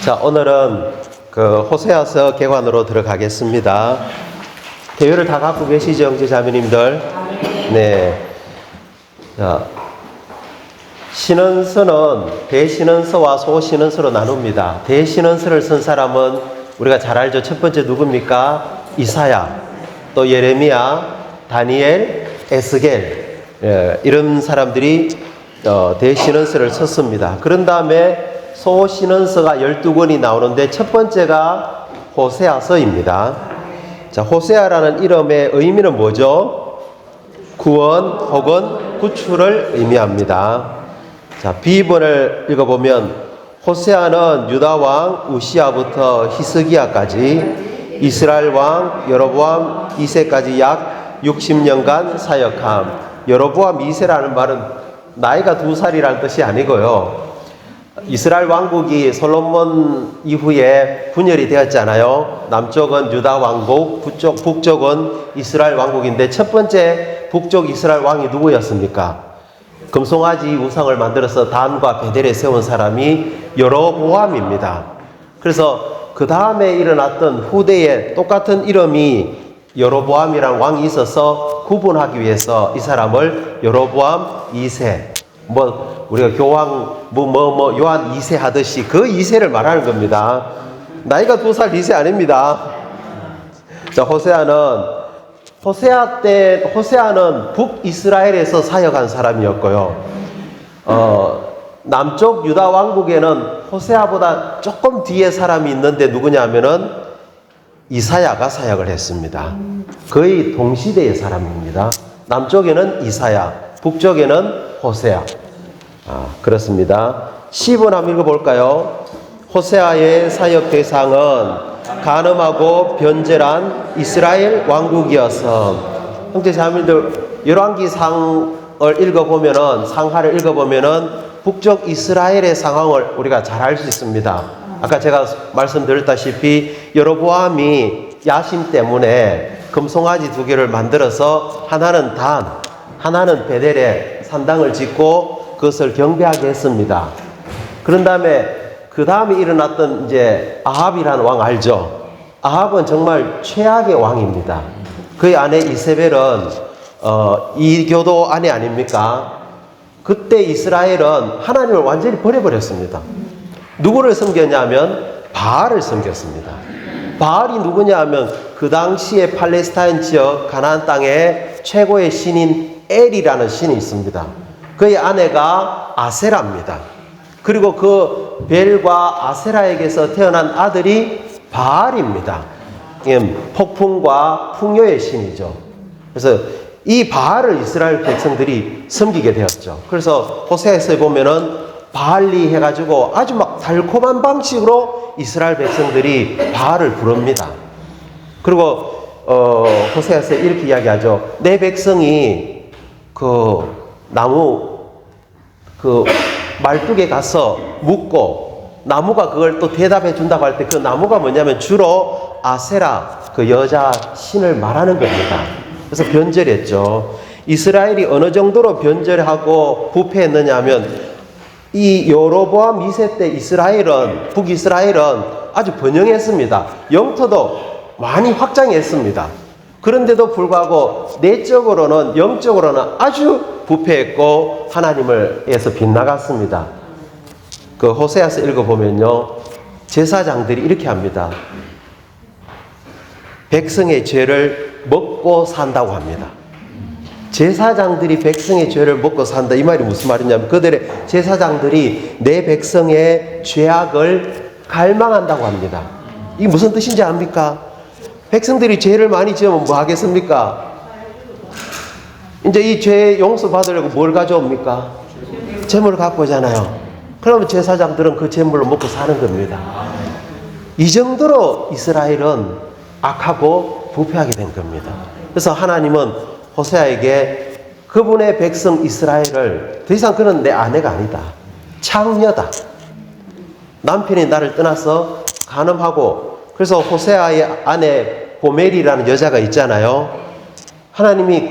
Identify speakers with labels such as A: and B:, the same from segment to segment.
A: 자, 오늘은 호세아서 개관으로 들어가겠습니다. 대회를 다 갖고 계시죠, 형제자매님들? 네. 자, 신언서는 대신언서와 소신언서로 나눕니다. 대신언서를 쓴 사람은 우리가 잘 알죠. 첫 번째 누굽니까? 이사야, 또 예레미야, 다니엘, 에스겔, 이런 사람들이 대신언서를 썼습니다. 그런 다음에 소신언서가 12권이 나오는데 첫 번째가 호세아서입니다. 자, 호세아라는 이름의 의미는 뭐죠? 구원 혹은 구출을 의미합니다. 자, 비번을 읽어보면 호세아는 유다 왕 우시아부터 히스기야까지 이스라엘 왕 여로보암 2세까지 약 60년간 사역함. 여로보암 2세라는 말은 나이가 2살이라는 뜻이 아니고요. 이스라엘 왕국이 솔로몬 이후에 분열이 되었잖아요. 남쪽은 유다 왕국, 북쪽은 이스라엘 왕국인데 첫 번째 북쪽 이스라엘 왕이 누구였습니까? 금송아지 우상을 만들어서 단과 베델에 세운 사람이 여로보암입니다. 그래서 그 다음에 일어났던 후대에 똑같은 이름이 여로보암이라는 왕이 있어서 구분하기 위해서 이 사람을 여로보암 2세, 우리가 교황 요한 2세 하듯이 그 2세를 말하는 겁니다. 나이가 2살 2세 아닙니다. 자, 호세아는 북이스라엘에서 사역한 사람이었고요. 남쪽 유다 왕국에는 호세아보다 조금 뒤에 사람이 있는데 누구냐면은 이사야가 사역을 했습니다. 거의 동시대의 사람입니다. 남쪽에는 이사야, 북쪽에는 호세아. 그렇습니다. 10번 한번 읽어볼까요? 호세아의 사역 대상은 간음하고 변절한 이스라엘 왕국이어서. 형제자매들, 열왕기상을 읽어보면은, 상하를 읽어보면은 북쪽 이스라엘의 상황을 우리가 잘 알 수 있습니다. 아까 제가 말씀드렸다시피 여로보암이 야심 때문에 금송아지 2개를 만들어서 하나는 단, 하나는 베델에 산당을 짓고 그것을 경배하게 했습니다. 그런 다음에 그 다음에 일어났던 이제 아합이라는 왕 알죠? 아합은 정말 최악의 왕입니다. 그의 아내 이세벨은 이교도 아내 아닙니까? 그때 이스라엘은 하나님을 완전히 버려버렸습니다. 누구를 섬겼냐면 바알을 섬겼습니다. 바알이 누구냐 하면 그 당시에 팔레스타인 지역 가나안 땅에 최고의 신인 엘이라는 신이 있습니다. 그의 아내가 아세라입니다. 그리고 그 벨과 아세라에게서 태어난 아들이 바알입니다. 폭풍과 풍요의 신이죠. 그래서 이 바알을 이스라엘 백성들이 섬기게 되었죠. 그래서 호세아서에 보면은 바알리 해가지고 아주 막 달콤한 방식으로 이스라엘 백성들이 바알을 부릅니다. 그리고 호세아서에 이렇게 이야기하죠. 내 백성이 나무 말뚝에 가서 묻고 나무가 그걸 또 대답해 준다고 할 때 그 나무가 뭐냐면 주로 아세라 그 여자 신을 말하는 겁니다. 그래서 변절했죠. 이스라엘이 어느 정도로 변절하고 부패했느냐 하면 이 여로보암 2세 때 북이스라엘은 아주 번영했습니다. 영토도 많이 확장했습니다. 그런데도 불구하고 내적으로는 영적으로는 아주 부패했고 하나님을에서 빗나갔습니다. 그 호세아서 읽어보면요, 제사장들이 이렇게 합니다. 백성의 죄를 먹고 산다고 합니다. 제사장들이 백성의 죄를 먹고 산다, 이 말이 무슨 말이냐면 그들의 제사장들이 내 백성의 죄악을 갈망한다고 합니다. 이게 무슨 뜻인지 압니까? 백성들이 죄를 많이 지으면 뭐 하겠습니까? 이제 이 죄 용서 받으려고 뭘 가져옵니까? 재물을 갖고 오잖아요. 그러면 제사장들은 그 재물로 먹고 사는 겁니다. 이 정도로 이스라엘은 악하고 부패하게 된 겁니다. 그래서 하나님은 호세아에게 그분의 백성 이스라엘을 더 이상 그는 내 아내가 아니다. 창녀다. 남편이 나를 떠나서 간음하고, 그래서 호세아의 아내 고멜이라는 여자가 있잖아요. 하나님이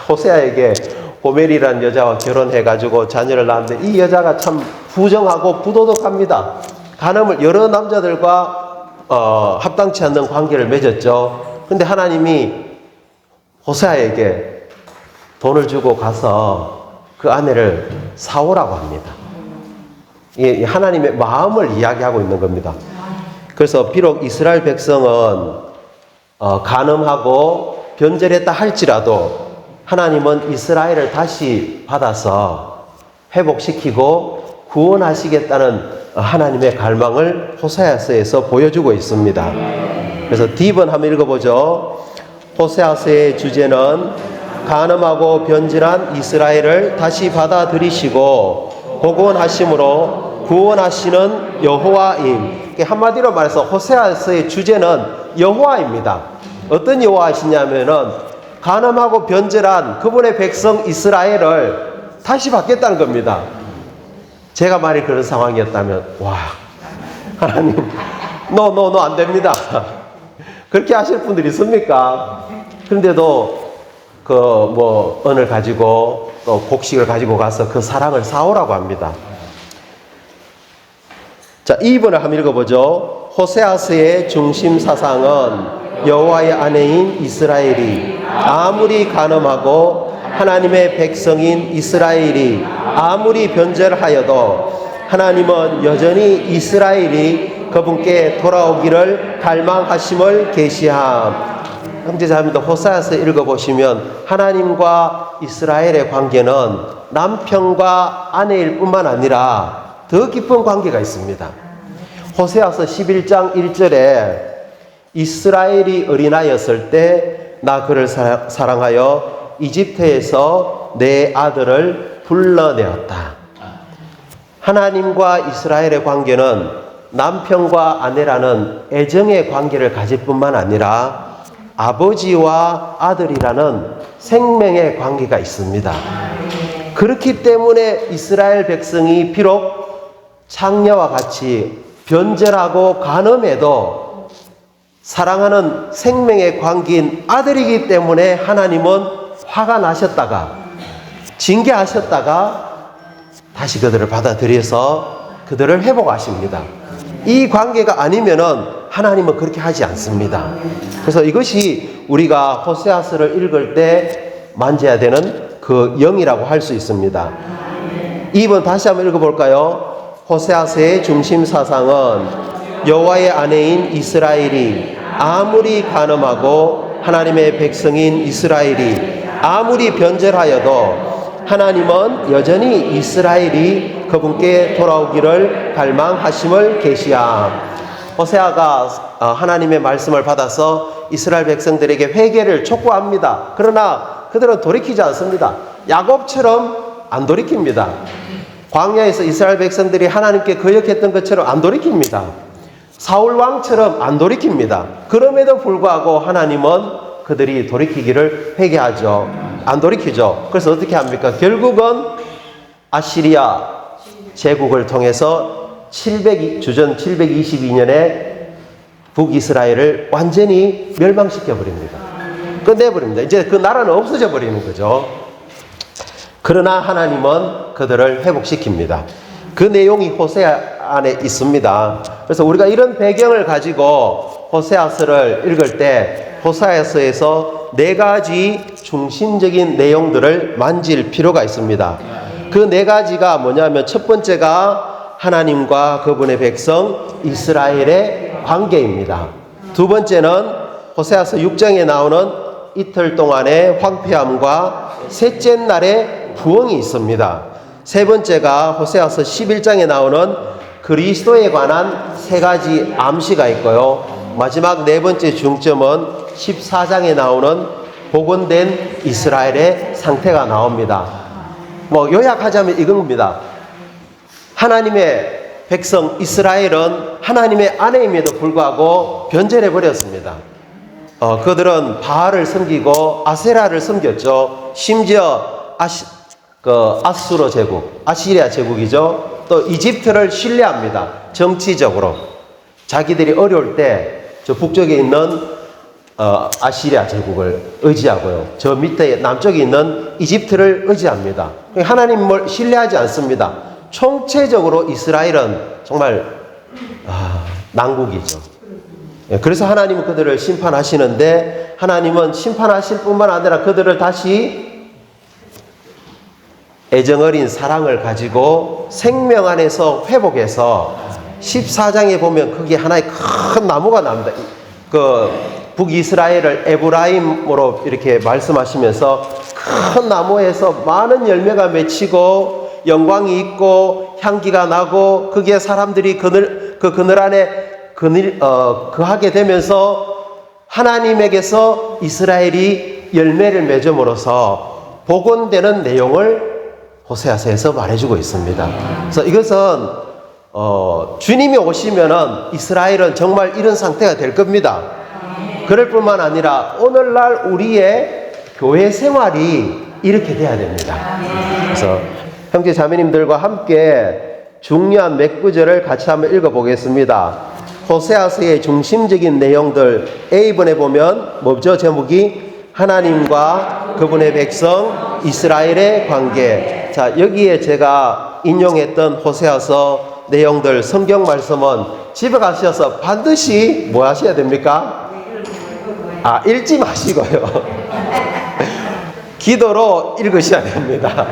A: 호세아에게 고멜이라는 여자와 결혼해가지고 자녀를 낳았는데 이 여자가 참 부정하고 부도덕합니다. 간음을 여러 남자들과 합당치 않는 관계를 맺었죠. 근데 하나님이 호세아에게 돈을 주고 가서 그 아내를 사오라고 합니다. 이 하나님의 마음을 이야기하고 있는 겁니다. 그래서 비록 이스라엘 백성은 간음하고 변절했다 할지라도 하나님은 이스라엘을 다시 받아서 회복시키고 구원하시겠다는 하나님의 갈망을 호세아서에서 보여주고 있습니다. 그래서 D번 한번 읽어보죠. 호세아서의 주제는 간음하고 변질한 이스라엘을 다시 받아들이시고 복원하심으로 구원하시는 여호와임. 한마디로 말해서 호세아서의 주제는 여호와입니다. 어떤 여호와이시냐면은 간음하고 변절한 그분의 백성 이스라엘을 다시 받겠다는 겁니다. 제가 만약 그런 상황이었다면 와 하나님 노 안 됩니다. 그렇게 하실 분들이 있습니까? 그런데도 언을 가지고 또 곡식을 가지고 가서 그 사랑을 사오라고 합니다. 자, 2번을 한번 읽어보죠. 호세아서의 중심 사상은 여호와의 아내인 이스라엘이 아무리 간음하고 하나님의 백성인 이스라엘이 아무리 변절하여도 하나님은 여전히 이스라엘이 그분께 돌아오기를 갈망하심을 계시함. 형제자매도 호세아서 읽어보시면 하나님과 이스라엘의 관계는 남편과 아내일 뿐만 아니라 더 깊은 관계가 있습니다. 호세아서 11장 1절에 이스라엘이 어린아이였을 때 나 그를 사랑하여 이집트에서 내 아들을 불러내었다. 하나님과 이스라엘의 관계는 남편과 아내라는 애정의 관계를 가질 뿐만 아니라 아버지와 아들이라는 생명의 관계가 있습니다. 그렇기 때문에 이스라엘 백성이 비록 창녀와 같이 변절하고 간음해도 사랑하는 생명의 관계인 아들이기 때문에 하나님은 화가 나셨다가 징계하셨다가 다시 그들을 받아들여서 그들을 회복하십니다. 이 관계가 아니면은 하나님은 그렇게 하지 않습니다. 그래서 이것이 우리가 호세아서를 읽을 때 만져야 되는 그 영이라고 할 수 있습니다. 2번 다시 한번 읽어볼까요? 호세아서의 중심 사상은 여호와의 아내인 이스라엘이 아무리 간음하고 하나님의 백성인 이스라엘이 아무리 변절하여도 하나님은 여전히 이스라엘이 그분께 돌아오기를 갈망하심을 계시함. 호세아가 하나님의 말씀을 받아서 이스라엘 백성들에게 회개를 촉구합니다. 그러나 그들은 돌이키지 않습니다. 야곱처럼 안 돌이킵니다. 광야에서 이스라엘 백성들이 하나님께 거역했던 것처럼 안 돌이킵니다. 사울 왕처럼 안 돌이킵니다. 그럼에도 불구하고 하나님은 그들이 돌이키기를 회개하죠. 안 돌이키죠. 그래서 어떻게 합니까? 결국은 아시리아 제국을 통해서 주전 722년에 북이스라엘을 완전히 멸망시켜 버립니다. 끝내버립니다. 이제 그 나라는 없어져 버리는 거죠. 그러나 하나님은 그들을 회복시킵니다. 그 내용이 호세아 안에 있습니다. 그래서 우리가 이런 배경을 가지고 호세아서를 읽을 때 호세아서에서 4가지 중심적인 내용들을 만질 필요가 있습니다. 그 4가지가 뭐냐면 첫 번째가 하나님과 그분의 백성 이스라엘의 관계입니다. 두 번째는 호세아서 6장에 나오는 이틀 동안의 황폐함과 셋째 날의 부흥이 있습니다. 세 번째가 호세아서 11장에 나오는 그리스도에 관한 3가지 암시가 있고요. 마지막 4번째 중점은 14장에 나오는 복원된 이스라엘의 상태가 나옵니다. 요약하자면 이겁니다. 하나님의 백성 이스라엘은 하나님의 아내임에도 불구하고 변절해 버렸습니다. 그들은 바알을 섬기고 아세라를 섬겼죠. 심지어 아수르 제국, 아시리아 제국이죠. 또 이집트를 신뢰합니다. 정치적으로 자기들이 어려울 때 저 북쪽에 있는 아시리아 제국을 의지하고요. 저 밑에 남쪽에 있는 이집트를 의지합니다. 하나님을 신뢰하지 않습니다. 총체적으로 이스라엘은 정말 난국이죠. 그래서 하나님은 그들을 심판하시는데, 하나님은 심판하실 뿐만 아니라 그들을 다시 애정어린 사랑을 가지고 생명 안에서 회복해서 14장에 보면 거기 하나의 큰 나무가 나옵니다. 그 북이스라엘을 에브라임으로 이렇게 말씀하시면서 큰 나무에서 많은 열매가 맺히고 영광이 있고 향기가 나고 거기에 사람들이 그 그늘 안에 거하게 되면서 하나님에게서 이스라엘이 열매를 맺음으로써 복원되는 내용을 호세아서에서 말해주고 있습니다. 그래서 이것은 주님이 오시면은 이스라엘은 정말 이런 상태가 될 겁니다. 그럴 뿐만 아니라 오늘날 우리의 교회 생활이 이렇게 돼야 됩니다. 그래서 형제 자매님들과 함께 중요한 몇 구절을 같이 한번 읽어보겠습니다. 호세아서의 중심적인 내용들 A번에 보면 뭐죠? 제목이 하나님과 그분의 백성 이스라엘의 관계. 자, 여기에 제가 인용했던 호세아서 내용들 성경 말씀은 집에 가셔서 반드시 뭐 하셔야 됩니까? 읽지 마시고요. 기도로 읽으셔야 됩니다.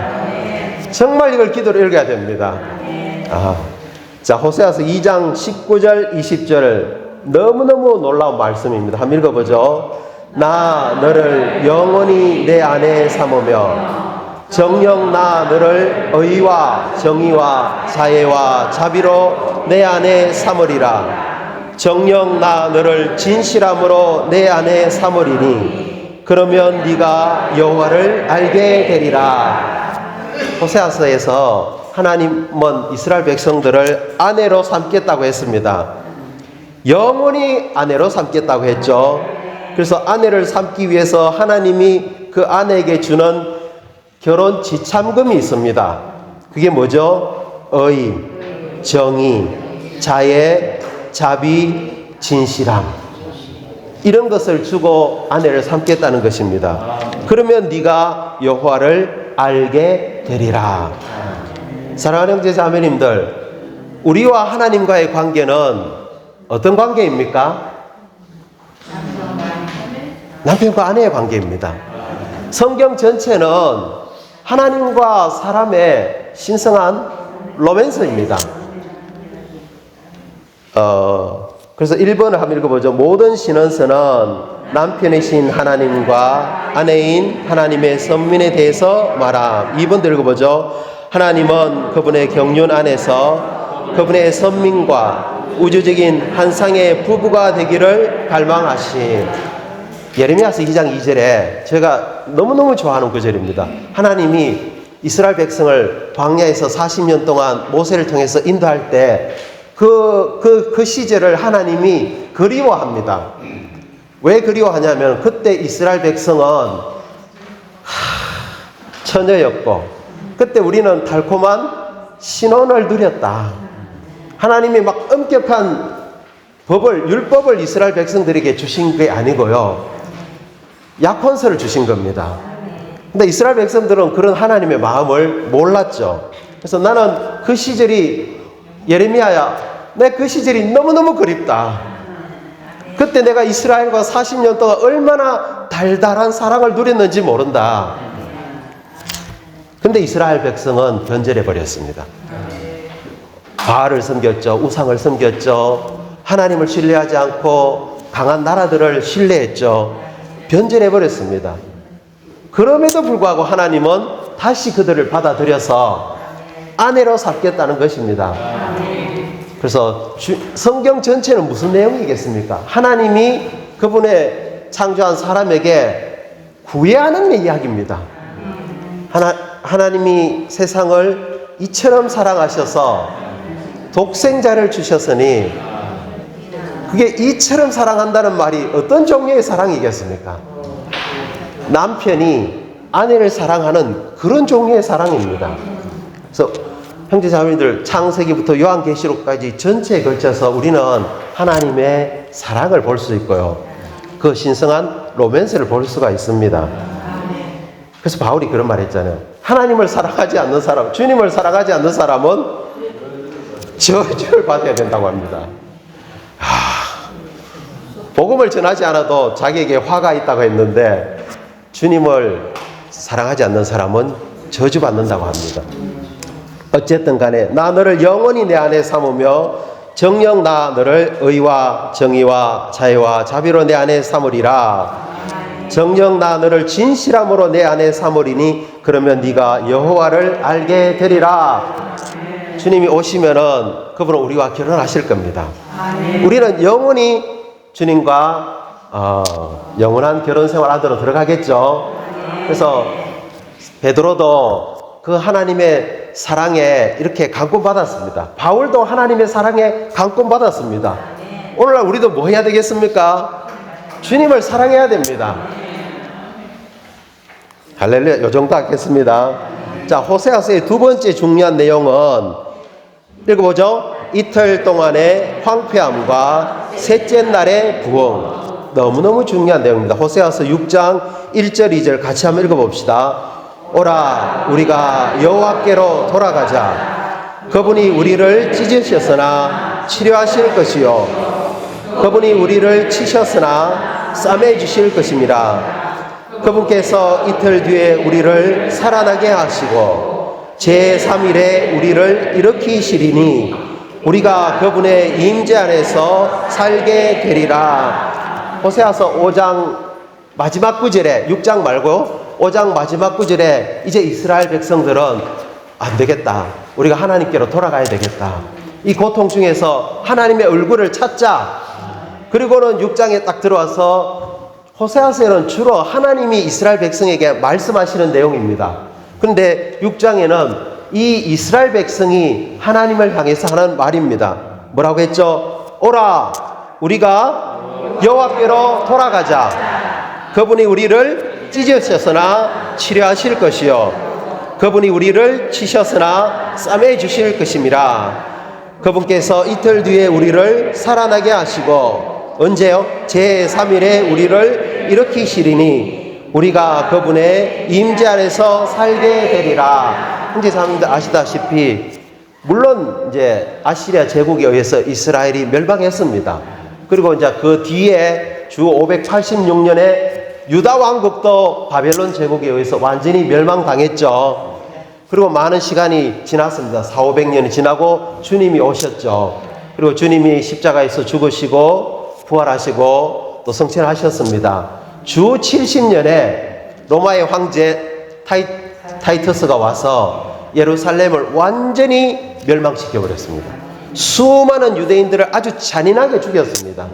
A: 정말 이걸 기도로 읽어야 됩니다. 자, 호세아서 2장 19절 20절 너무너무 놀라운 말씀입니다. 한번 읽어보죠. 나 너를 영원히 내 안에 삼으며 정녕 나 너를 의와 정의와 자애와 자비로 내 안에 삼으리라. 정녕 나 너를 진실함으로 내 안에 삼으리니 그러면 네가 여호와를 알게 되리라. 호세아서에서 하나님은 이스라엘 백성들을 아내로 삼겠다고 했습니다. 영원히 아내로 삼겠다고 했죠. 그래서 아내를 삼기 위해서 하나님이 그 아내에게 주는 결혼 지참금이 있습니다. 그게 뭐죠? 의, 정의, 자애, 자비, 진실함, 이런 것을 주고 아내를 삼겠다는 것입니다. 그러면 네가 여호와를 알게 되리라. 사랑하는 형제 자매님들, 우리와 하나님과의 관계는 어떤 관계입니까? 남편과 아내의 관계입니다. 성경 전체는 하나님과 사람의 신성한 로맨스입니다. 그래서 1번을 한번 읽어보죠. 모든 신원서는 남편이신 하나님과 아내인 하나님의 선민에 대해서 말함. 2번도 읽어보죠. 하나님은 그분의 경륜 안에서 그분의 선민과 우주적인 한 쌍의 부부가 되기를 갈망하신. 예레미야서 2장 2절에 제가 너무너무 좋아하는 구절입니다. 하나님이 이스라엘 백성을 광야에서 40년 동안 모세를 통해서 인도할 때 그 시절을 하나님이 그리워합니다. 왜 그리워하냐면 그때 이스라엘 백성은 처녀였고 그때 우리는 달콤한 신혼을 누렸다. 하나님이 막 엄격한 율법을 이스라엘 백성들에게 주신 게 아니고요. 약혼서를 주신 겁니다. 근데 이스라엘 백성들은 그런 하나님의 마음을 몰랐죠. 그래서 나는 그 시절이 예레미야야, 내 그 시절이 너무너무 그립다. 그때 내가 이스라엘과 40년 동안 얼마나 달달한 사랑을 누렸는지 모른다. 근데 이스라엘 백성은 변절해 버렸습니다. 바알을 섬겼죠. 우상을 섬겼죠. 하나님을 신뢰하지 않고 강한 나라들을 신뢰했죠. 변절해 버렸습니다. 그럼에도 불구하고 하나님은 다시 그들을 받아들여서 아내로 삼겠다는 것입니다. 그래서 성경 전체는 무슨 내용이겠습니까? 하나님이 그분의 창조한 사람에게 구애하는 이야기입니다. 하나님이 세상을 이처럼 사랑하셔서 독생자를 주셨으니 그게 이처럼 사랑한다는 말이 어떤 종류의 사랑이겠습니까? 남편이 아내를 사랑하는 그런 종류의 사랑입니다. 그래서 형제 자매님들, 창세기부터 요한계시록까지 전체에 걸쳐서 우리는 하나님의 사랑을 볼 수 있고요. 그 신성한 로맨스를 볼 수가 있습니다. 그래서 바울이 그런 말 했잖아요. 하나님을 사랑하지 않는 사람, 주님을 사랑하지 않는 사람은 저주를 받아야 된다고 합니다. 복음을 전하지 않아도 자기에게 화가 있다고 했는데 주님을 사랑하지 않는 사람은 저주받는다고 합니다. 어쨌든 간에 나 너를 영원히 내 안에 삼으며 정녕 나 너를 의와 정의와 자애와 자비로 내 안에 삼으리라. 정녕 나 너를 진실함으로 내 안에 삼으리니 그러면 네가 여호와를 알게 되리라. 주님이 오시면은 그분은 우리와 결혼하실 겁니다. 우리는 영원히 주님과 영원한 결혼 생활 안으로 들어가겠죠. 그래서 베드로도 그 하나님의 사랑에 이렇게 감동받았습니다. 바울도 하나님의 사랑에 감동받았습니다. 오늘날 우리도 뭐 해야 되겠습니까? 주님을 사랑해야 됩니다. 할렐루야. 요 정도 하겠습니다. 자, 호세아서의 두 번째 중요한 내용은 읽어보죠. 이틀 동안의 황폐함과 셋째 날의 부흥. 너무너무 중요한 내용입니다. 호세아서 6장 1절 2절 같이 한번 읽어봅시다. 오라 우리가 여호와께로 돌아가자. 그분이 우리를 찢으셨으나 치료하실 것이요 그분이 우리를 치셨으나 싸매 주실 것입니다. 그분께서 이틀 뒤에 우리를 살아나게 하시고 제3일에 우리를 일으키시리니 우리가 그분의 임재 안에서 살게 되리라. 호세아서 5장 마지막 구절에 6장 말고 5장 마지막 구절에 이제 이스라엘 백성들은 안 되겠다. 우리가 하나님께로 돌아가야 되겠다. 이 고통 중에서 하나님의 얼굴을 찾자. 그리고는 6장에 딱 들어와서 호세아서에는 주로 하나님이 이스라엘 백성에게 말씀하시는 내용입니다. 그런데 6장에는 이 이스라엘 백성이 하나님을 향해서 하는 말입니다. 뭐라고 했죠? 오라 우리가 여호와께로 돌아가자. 그분이 우리를 찢으셨으나 치료하실 것이요 그분이 우리를 치셨으나 싸매 주실 것임이라. 그분께서 이틀 뒤에 우리를 살아나게 하시고 언제요? 제3일에 우리를 일으키시리니 우리가 그분의 임재 안에서 살게 되리라. 형제자매님들 아시다시피 물론 이제 아시리아 제국에 의해서 이스라엘이 멸망했습니다. 그리고 이제 그 뒤에 주 586년에 유다 왕국도 바벨론 제국에 의해서 완전히 멸망당했죠. 그리고 많은 시간이 지났습니다. 400~500년이 지나고 주님이 오셨죠. 그리고 주님이 십자가에서 죽으시고 부활하시고 또 승천하셨습니다. 주 70년에 로마의 황제 타이터스가 와서 예루살렘을 완전히 멸망시켜 버렸습니다. 수많은 유대인들을 아주 잔인하게 죽였습니다.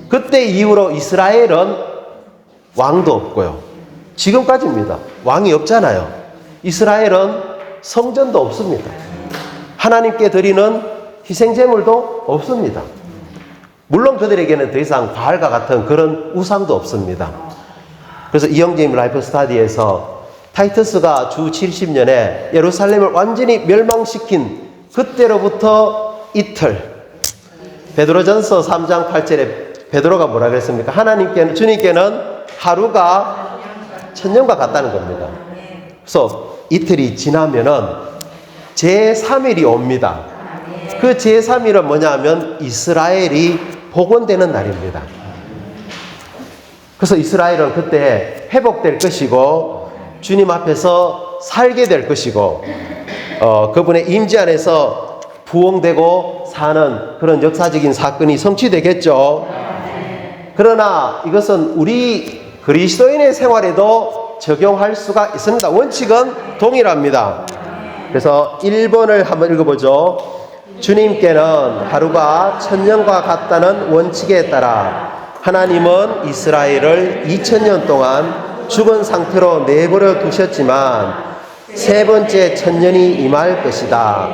A: 그때 이후로 이스라엘은 왕도 없고요. 지금까지입니다. 왕이 없잖아요. 이스라엘은 성전도 없습니다. 하나님께 드리는 희생제물도 없습니다. 물론 그들에게는 더 이상 바알과 같은 그런 우상도 없습니다. 그래서 이영재님 라이프 스타디에서 타이터스가 주 70년에 예루살렘을 완전히 멸망시킨 그때로부터 이틀, 베드로전서 3장 8절에 베드로가 뭐라 그랬습니까? 주님께는 하루가 천년과 같다는 겁니다. 그래서 이틀이 지나면은 제3일이 옵니다. 그 제3일은 뭐냐면 이스라엘이 복원되는 날입니다. 그래서 이스라엘은 그때 회복될 것이고 주님 앞에서 살게 될 것이고 그분의 임재 안에서 부흥되고 사는 그런 역사적인 사건이 성취되겠죠. 그러나 이것은 우리 그리스도인의 생활에도 적용할 수가 있습니다. 원칙은 동일합니다. 그래서 1번을 한번 읽어보죠. 주님께는 하루가 천년과 같다는 원칙에 따라 하나님은 이스라엘을 2000년 동안 죽은 상태로 내버려 두셨지만 세 번째 천년이 임할 것이다.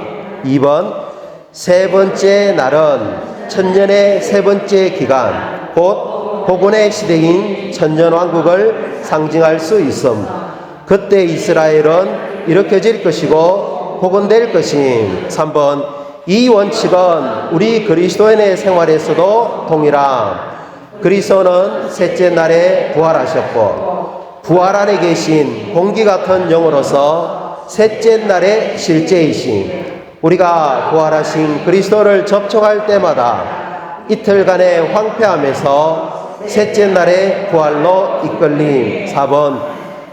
A: 2번, 세 번째 날은 천년의 세 번째 기간, 곧 복원의 시대인 천년왕국을 상징할 수 있음. 그때 이스라엘은 일으켜질 것이고 복원될 것임. 3번, 이 원칙은 우리 그리스도인의 생활에서도 동일함. 그리스도는 셋째 날에 부활하셨고 부활 안에 계신 공기 같은 영으로서 셋째 날의 실제이심. 우리가 부활하신 그리스도를 접촉할 때마다 이틀간의 황폐함에서 셋째 날의 부활로 이끌림. 4번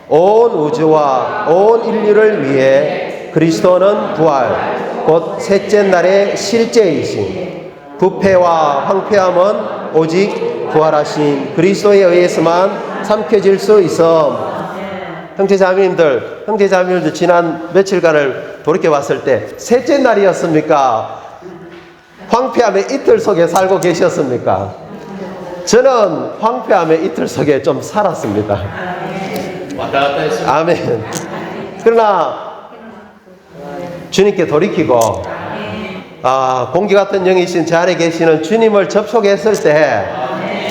A: 온 우주와 온 인류를 위해 그리스도는 부활 곧 셋째 날의 실제이신 부패와 황폐함은 오직 부활하신 그리스도에 의해서만 삼켜질 수 있어. 형제자매님들 지난 며칠간을 돌이켜 봤을 때 셋째 날이었습니까? 황폐함의 이틀 속에 살고 계셨습니까? 저는 황폐함의 이틀 속에 좀 살았습니다.
B: 왔다 갔다 했습니다.
A: 아멘. 그러나 주님께 돌이키고 공기 같은 영이신 제 안에 계시는 주님을 접촉했을 때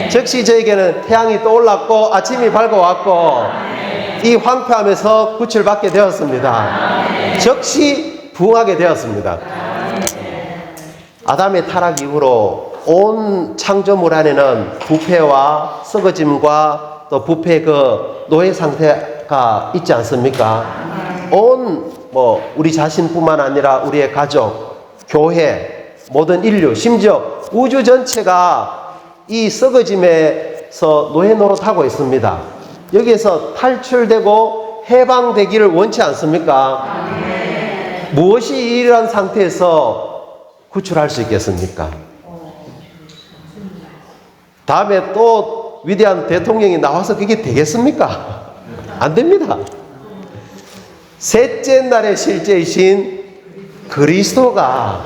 A: 즉시 저에게는 태양이 떠올랐고 아침이 밝아왔고 이 황폐함에서 구출받게 되었습니다. 즉시 부흥하게 되었습니다. 아담의 타락 이후로 온 창조물 안에는 부패와 썩어짐과 또 부패의 그 노예 상태가 있지 않습니까? 우리 자신뿐만 아니라 우리의 가족, 교회, 모든 인류, 심지어 우주 전체가 이 썩어짐에서 노예 노릇하고 있습니다. 여기에서 탈출되고 해방되기를 원치 않습니까? 무엇이 이러한 상태에서 구출할 수 있겠습니까? 다음에 또 위대한 대통령이 나와서 그게 되겠습니까? 안 됩니다. 셋째 날의 실제이신 그리스도가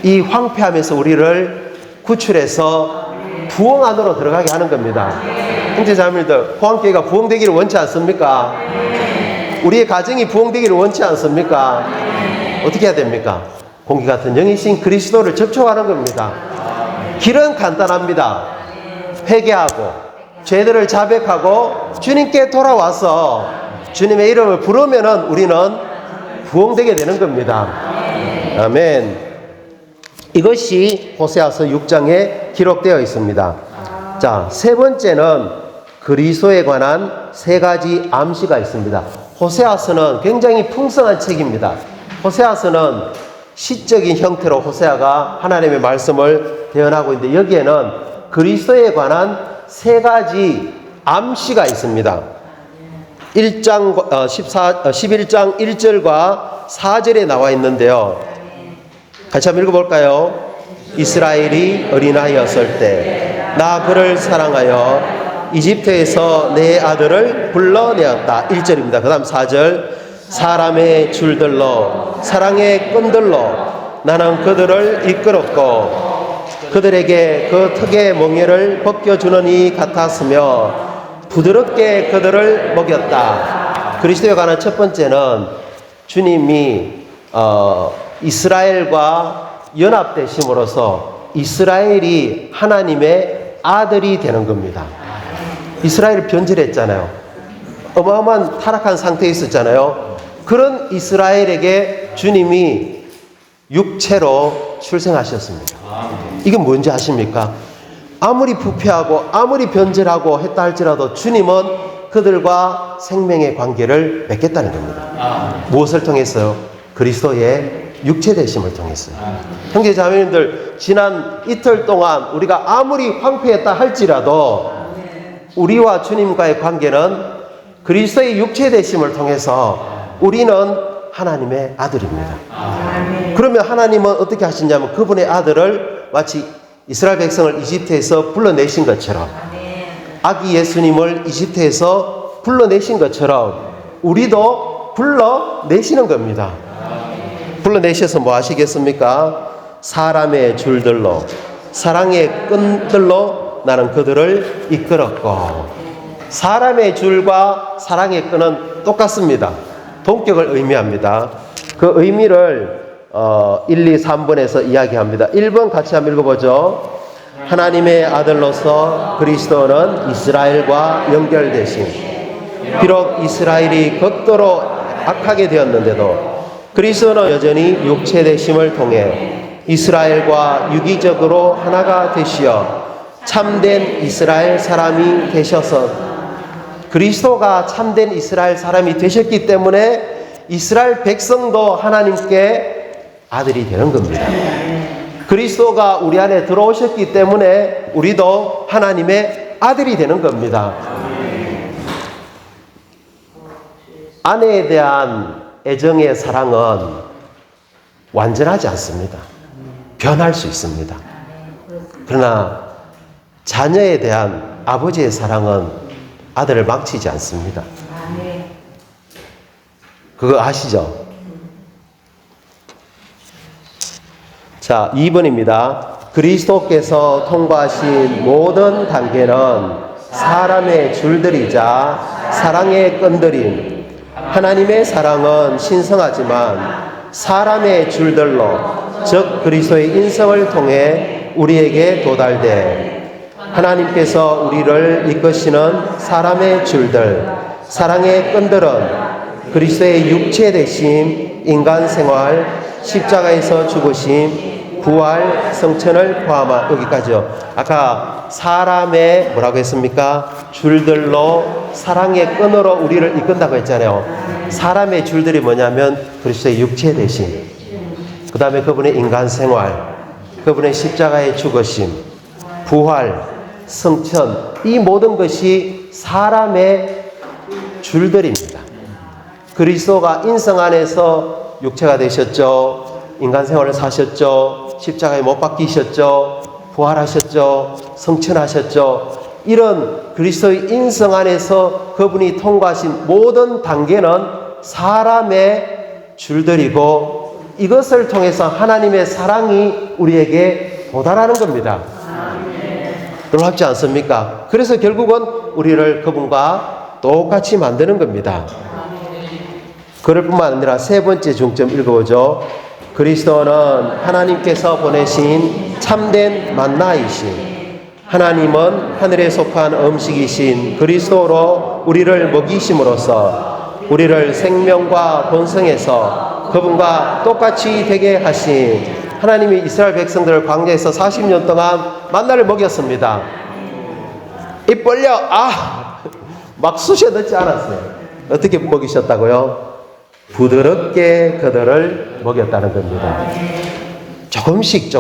A: 이 황폐함에서 우리를 구출해서 부흥 안으로 들어가게 하는 겁니다. 형제자매들, 포항교회가 부흥되기를 원치 않습니까? 우리의 가정이 부흥되기를 원치 않습니까? 어떻게 해야 됩니까? 공기 같은 영이신 그리스도를 접촉하는 겁니다. 길은 간단합니다. 회개하고 죄들을 자백하고 주님께 돌아와서 주님의 이름을 부르면은 우리는 부흥되게 되는 겁니다. 아멘. 이것이 호세아서 6장에 기록되어 있습니다. 자, 세 번째는 그리스도에 관한 세 가지 암시가 있습니다. 호세아서는 굉장히 풍성한 책입니다. 호세아서는 시적인 형태로 호세아가 하나님의 말씀을 대언하고 있는데 여기에는 그리스도에 관한 세 가지 암시가 있습니다. 11장 1절과 4절에 나와 있는데요. 같이 한번 읽어볼까요? 이스라엘이 어린아이였을 때 나 그를 사랑하여 이집트에서 내 아들을 불러내었다. 1절입니다. 그 다음 4절 사람의 줄들로 사랑의 끈들로 나는 그들을 이끌었고 그들에게 그 턱의 멍에를 벗겨주는 이 같았으며 부드럽게 그들을 먹였다. 그리스도에 관한 첫 번째는 주님이 이스라엘과 연합되심으로써 이스라엘이 하나님의 아들이 되는 겁니다. 이스라엘이 변절했잖아요. 어마어마한 타락한 상태에 있었잖아요. 그런 이스라엘에게 주님이 육체로 출생하셨습니다. 이건 뭔지 아십니까? 아무리 부패하고 아무리 변절하고 했다 할지라도 주님은 그들과 생명의 관계를 맺겠다는 겁니다. 무엇을 통해서요? 그리스도의 육체 되심을 통했어요. 형제 자매님들, 지난 이틀 동안 우리가 아무리 황폐했다 할지라도 우리와 주님과의 관계는 그리스도의 육체 되심을 통해서 우리는 하나님의 아들입니다. 그러면 하나님은 어떻게 하시냐면 그분의 아들을 마치 이스라엘 백성을 이집트에서 불러내신 것처럼 아기 예수님을 이집트에서 불러내신 것처럼 우리도 불러내시는 겁니다. 불러내셔서 뭐 하시겠습니까? 사람의 줄들로 사랑의 끈들로 나는 그들을 이끌었고. 사람의 줄과 사랑의 끈은 똑같습니다. 동격을 의미합니다. 그 의미를 1, 2, 3번에서 이야기합니다. 1번 같이 한번 읽어보죠. 하나님의 아들로서 그리스도는 이스라엘과 연결되신, 비록 이스라엘이 극도로 악하게 되었는데도 그리스도는 여전히 육체 되심을 통해 이스라엘과 유기적으로 하나가 되시어 참된 이스라엘 사람이 되셔서, 그리스도가 참된 이스라엘 사람이 되셨기 때문에 이스라엘 백성도 하나님께 아들이 되는 겁니다. 그리스도가 우리 안에 들어오셨기 때문에 우리도 하나님의 아들이 되는 겁니다. 아내에 대한 애정의 사랑은 완전하지 않습니다. 변할 수 있습니다. 그러나 자녀에 대한 아버지의 사랑은 아들을 망치지 않습니다. 그거 아시죠? 자, 2번입니다. 그리스도께서 통과하신 모든 단계는 사람의 줄들이자 사랑의 끈들임. 하나님의 사랑은 신성하지만 사람의 줄들로, 즉 그리스도의 인성을 통해 우리에게 도달돼 하나님께서 우리를 이끄시는 사람의 줄들, 사랑의 끈들은 그리스도의 육체 되심, 인간 생활, 십자가에서 죽으심, 부활, 성천을 포함한, 여기까지요. 아까 사람의 뭐라고 했습니까? 줄들로, 사랑의 끈으로 우리를 이끈다고 했잖아요. 사람의 줄들이 뭐냐면 그리스도의 육체 되심, 그 다음에 그분의 인간 생활, 그분의 십자가의 죽으심, 부활, 성천, 이 모든 것이 사람의 줄들입니다. 그리스도가 인성 안에서 육체가 되셨죠. 인간 생활을 사셨죠. 십자가에 못 박히셨죠. 부활하셨죠. 성천하셨죠. 이런 그리스도의 인성 안에서 그분이 통과하신 모든 단계는 사람의 줄들이고, 이것을 통해서 하나님의 사랑이 우리에게 도달하는 겁니다. 놀랍지 않습니까? 그래서 결국은 우리를 그분과 똑같이 만드는 겁니다. 그럴 뿐만 아니라 세 번째 중점 읽어보죠. 그리스도는 하나님께서 보내신 참된 만나이신, 하나님은 하늘에 속한 음식이신 그리스도로 우리를 먹이심으로써 우리를 생명과 본성에서 그분과 똑같이 되게 하신, 하나님이 이스라엘 백성들을 광야에서 40년 동안 만나를 먹였습니다. 입 벌려 막 쑤셔 넣지 않았어요. 어떻게 먹이셨다고요? 부드럽게 그들을 먹였다는 겁니다. 조금씩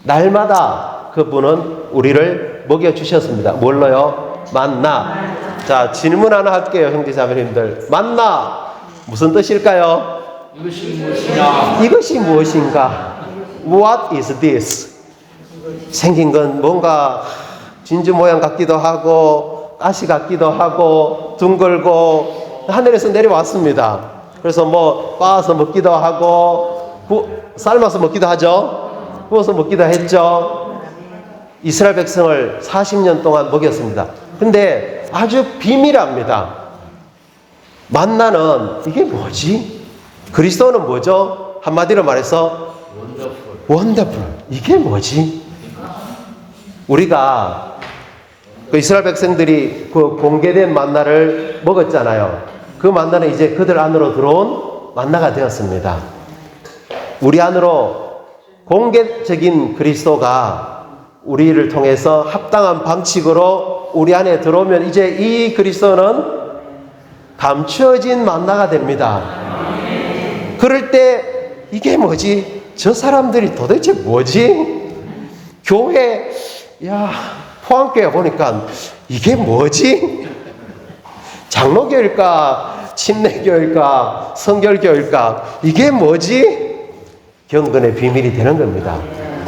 A: 날마다 그분은 우리를 먹여주셨습니다. 뭘로요? 만나. 자, 질문 하나 할게요, 형제자매님들. 만나 무슨 뜻일까요? 이것이 무엇인가? What is this? 생긴 건 뭔가 진주 모양 같기도 하고 가시 같기도 하고 둥글고 하늘에서 내려왔습니다. 그래서 뭐 빻아서 먹기도 하고 삶아서 먹기도 하죠. 구워서 먹기도 했죠. 이스라엘 백성을 40년 동안 먹였습니다. 근데 아주 비밀합니다. 만나는 이게 뭐지? 그리스도는 뭐죠? 한마디로 말해서 원더풀. 이게 뭐지? 우리가 그 이스라엘 백성들이 그 공개된 만나를 먹었잖아요. 그 만나는 이제 그들 안으로 들어온 만나가 되었습니다. 우리 안으로 공개적인 그리스도가 우리를 통해서 합당한 방식으로 우리 안에 들어오면 이제 이 그리스도는 감추어진 만나가 됩니다. 그럴 때 이게 뭐지? 저 사람들이 도대체 뭐지? 교회, 포항교회 보니까 이게 뭐지? 장로교일까? 침례교일까? 성결교일까? 이게 뭐지? 경건의 비밀이 되는 겁니다.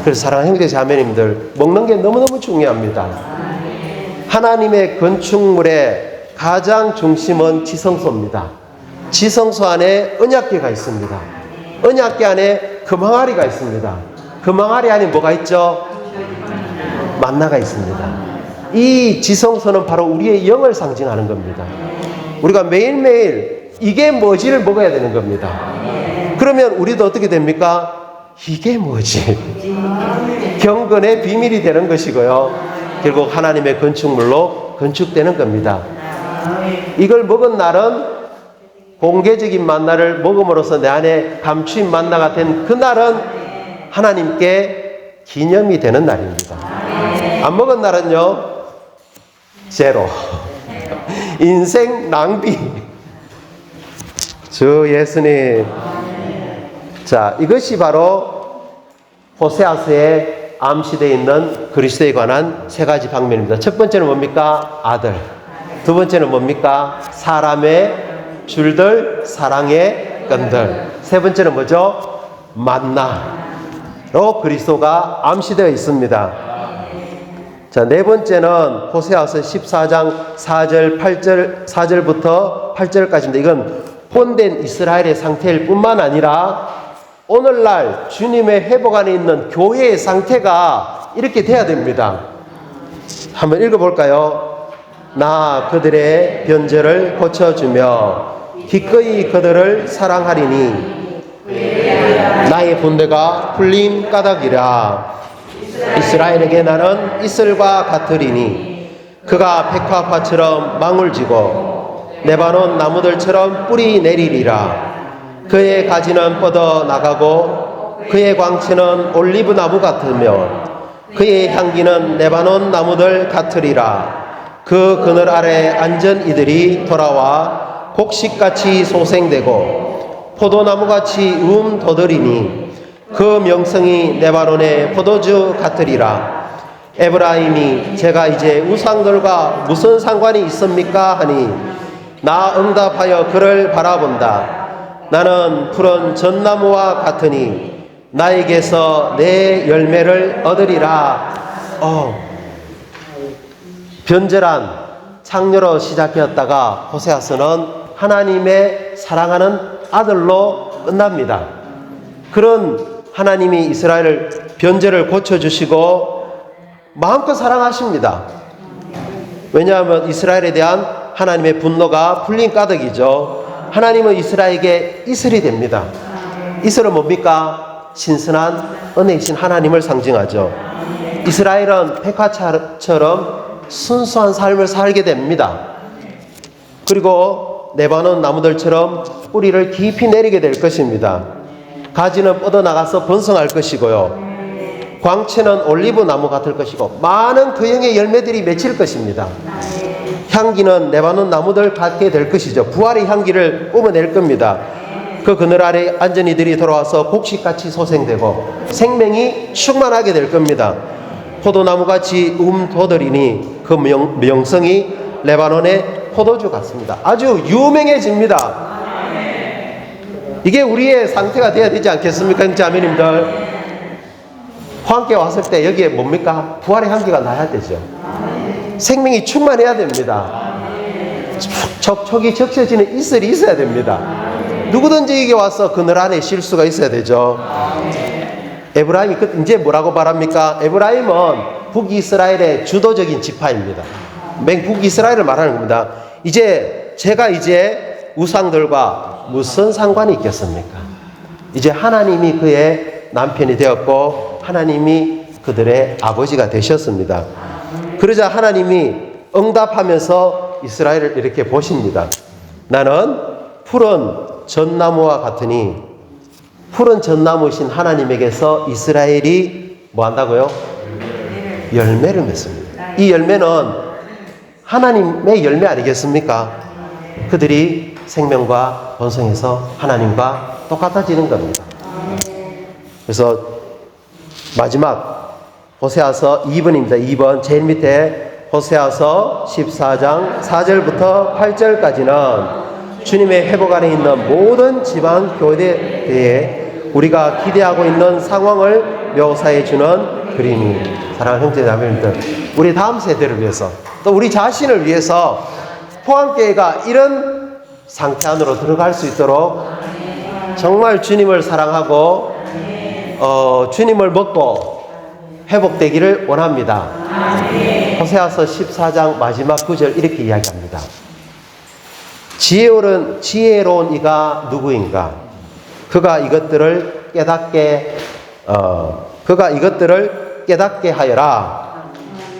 A: 그래서 사랑하는 형제 자매님들, 먹는 게 너무너무 중요합니다. 하나님의 건축물의 가장 중심은 지성소입니다. 지성소 안에 언약궤가 있습니다. 언약궤 안에 금항아리가 있습니다. 금항아리 안에 뭐가 있죠? 만나가 있습니다. 이 지성소는 바로 우리의 영을 상징하는 겁니다. 우리가 매일매일 이게 뭐지를 먹어야 되는 겁니다. 그러면 우리도 어떻게 됩니까? 이게 뭐지? 경건의 비밀이 되는 것이고요. 결국 하나님의 건축물로 건축되는 겁니다. 이걸 먹은 날은 공개적인 만나를 먹음으로써 내 안에 감추인 만나가 된 그날은 하나님께 기념이 되는 날입니다. 안 먹은 날은요, 제로. 인생 낭비. 주 예수님, 자, 이것이 바로 호세아서에 암시되어 있는 그리스도에 관한 세 가지 방면입니다. 첫 번째는 뭡니까? 아들. 두 번째는 뭡니까? 사람의 줄들, 사랑의 끈들. 세 번째는 뭐죠? 만나로 그리스도가 암시되어 있습니다. 자, 네 번째는 호세아서 14장 4절부터 8절까지인데 이건 혼된 이스라엘의 상태일 뿐만 아니라 오늘날 주님의 회복 안에 있는 교회의 상태가 이렇게 돼야 됩니다. 한번 읽어볼까요? 나 그들의 변절을 고쳐주며 기꺼이 그들을 사랑하리니 나의 분대가 풀린 까닭이라. 이스라엘에게 나는 이슬과 같으리니 그가 백합화처럼 망을 지고 레바논 나무들처럼 뿌리 내리리라. 그의 가지는 뻗어 나가고 그의 광채는 올리브 나무 같으며 그의 향기는 레바논 나무들 같으리라. 그 그늘 아래 앉은 이들이 돌아와 곡식같이 소생되고 포도나무같이 도드리니 그 명성이 레바논의 포도주 같으리라. 에브라임이 제가 이제 우상들과 무슨 상관이 있습니까? 하니 나 응답하여 그를 바라본다. 나는 푸른 전나무와 같으니 나에게서 내 열매를 얻으리라. 변절한 창녀로 시작되었다가 호세아서는 하나님의 사랑하는 아들로 끝납니다. 그런 하나님이 이스라엘을 변절을 고쳐주시고 마음껏 사랑하십니다. 왜냐하면 이스라엘에 대한 하나님의 분노가 풀린 까닭이죠. 하나님은 이스라엘에게 이슬이 됩니다. 이슬은 뭡니까? 신선한 은혜이신 하나님을 상징하죠. 이스라엘은 백화처럼 순수한 삶을 살게 됩니다. 그리고 레바논 나무들처럼 뿌리를 깊이 내리게 될 것입니다. 가지는 뻗어나가서 번성할 것이고요. 광채는 올리브 나무 같을 것이고 많은 그형의 열매들이 맺힐 것입니다. 향기는 레바논 나무들 같게 될 것이죠. 부활의 향기를 뿜어낼 겁니다. 그 그늘 아래 앉은 이들이 돌아와서 곡식같이 소생되고 생명이 충만하게 될 겁니다. 포도나무같이 도드리니 그 명성이 레바논의 포도주 같습니다. 아주 유명해집니다. 이게 우리의 상태가 돼야 되지 않겠습니까? 자매님들, 함께 왔을 때 여기에 뭡니까? 부활의 향기가 나야 되죠. 생명이 충만해야 됩니다. 촉촉이 적셔지는 이슬이 있어야 됩니다. 누구든지 여기 와서 그늘 안에 쉴 수가 있어야 되죠. 에브라임이 이제 뭐라고 말합니까? 에브라임은 북이스라엘의 주도적인 지파입니다. 북이스라엘을 말하는 겁니다. 제가 우상들과 무슨 상관이 있겠습니까? 이제 하나님이 그의 남편이 되었고 하나님이 그들의 아버지가 되셨습니다. 그러자 하나님이 응답하면서 이스라엘을 이렇게 보십니다. 나는 푸른 전나무와 같으니, 푸른 전나무신 하나님에게서 이스라엘이 뭐 한다고요? 열매를 맺습니다. 이 열매는 하나님의 열매 아니겠습니까? 그들이 생명과 번성해서 하나님과 똑같아지는 겁니다. 그래서 마지막 호세아서 2번입니다. 2번 제일 밑에 호세아서 14장 4절부터 8절까지는 주님의 회복 안에 있는 모든 지방 교회에 대해 우리가 기대하고 있는 상황을 묘사해 주는 그림입니다. 사랑하는 형제자매님들, 우리 다음 세대를 위해서 또 우리 자신을 위해서 포항교회가 이런 상태 안으로 들어갈 수 있도록 정말 주님을 사랑하고 주님을 먹고 회복되기를 원합니다. 호세아서 14장 마지막 9절 이렇게 이야기합니다. 지혜로운 이가 누구인가? 그가 이것들을 깨닫게 하여라.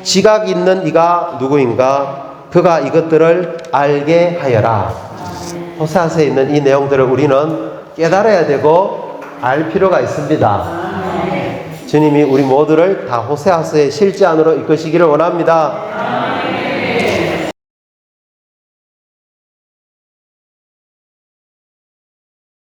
A: 지각 있는 이가 누구인가? 그가 이것들을 알게 하여라. 호세아서에 있는 이 내용들을 우리는 깨달아야 되고 알 필요가 있습니다. 주님이 우리 모두를 다 호세아서의 실제 안으로 이끄시기를 원합니다.